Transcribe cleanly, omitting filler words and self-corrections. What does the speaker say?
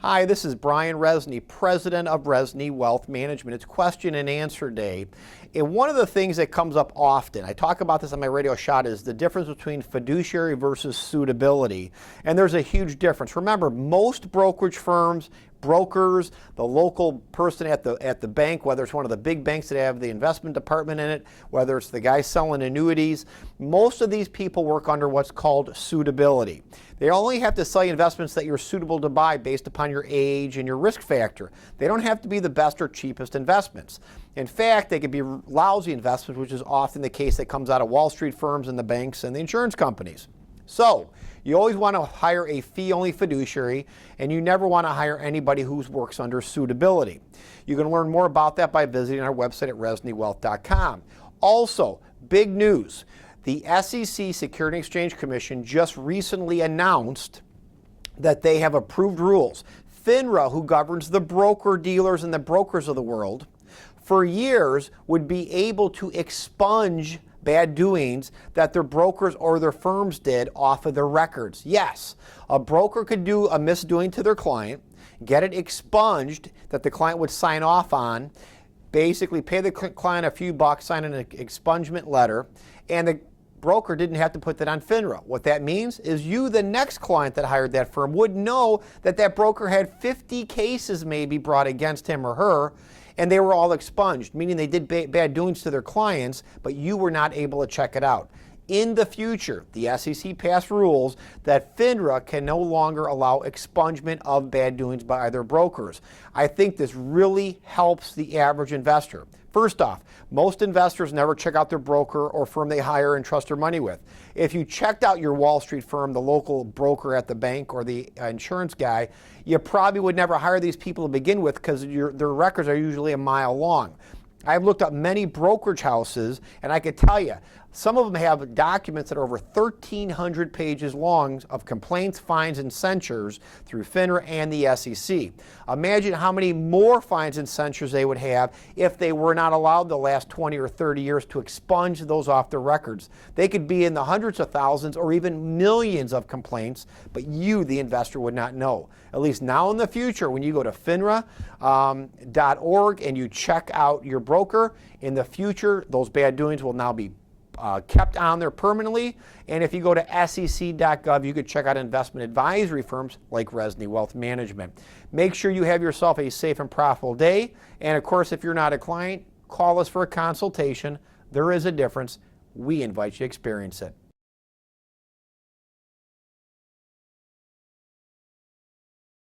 Hi, this is Brian Resney, president of Resney Wealth Management. It's question and answer day. And one of the things that comes up often, I talk about this on my radio shot, is the difference between fiduciary versus suitability. And there's a huge difference. Remember, most brokerage firms, brokers, the local person at the bank, whether it's one of the big banks that have the investment department in it, whether it's the guy selling annuities, most of these people work under what's called suitability. They only have to sell you investments that you're suitable to buy based upon your age and your risk factor. They don't have to be the best or cheapest investments. In fact, they could be lousy investments, which is often the case that comes out of Wall Street firms and the banks and the insurance companies. So, you always want to hire a fee-only fiduciary, and you never want to hire anybody who works under suitability. You can learn more about that by visiting our website at resneywealth.com. Also, big news. The SEC, Securities and Exchange Commission, just recently announced that they have approved rules. FINRA, who governs the broker-dealers and the brokers of the world, for years would be able to expunge bad doings that their brokers or their firms did off of their records. Yes, a broker could do a misdoing to their client, get it expunged that the client would sign off on, basically pay the client a few bucks, sign an expungement letter, and the broker didn't have to put that on FINRA. What that means is you, the next client that hired that firm, would know that that broker had 50 cases maybe brought against him or her, and they were all expunged, meaning they did bad doings to their clients, but you were not able to check it out. In the future, the SEC passed rules that FINRA can no longer allow expungement of bad doings by other brokers. I think this really helps the average investor. First off, most investors never check out their broker or firm they hire and trust their money with. If you checked out your Wall Street firm, the local broker at the bank or the insurance guy, you probably would never hire these people to begin with because their records are usually a mile long. I've looked up many brokerage houses, and I could tell you, some of them have documents that are over 1,300 pages long of complaints, fines, and censures through FINRA and the SEC. Imagine how many more fines and censures they would have if they were not allowed the last 20 or 30 years to expunge those off their records. They could be in the hundreds of thousands or even millions of complaints, but you, the investor, would not know. At least now in the future, when you go to FINRA.org and you check out your broker, in the future, those bad doings will now be kept on there permanently. And if you go to sec.gov, you could check out investment advisory firms like Resney Wealth Management. Make sure you have yourself a safe and profitable day. And of course, if you're not a client, call us for a consultation. There is a difference. We invite you to experience it.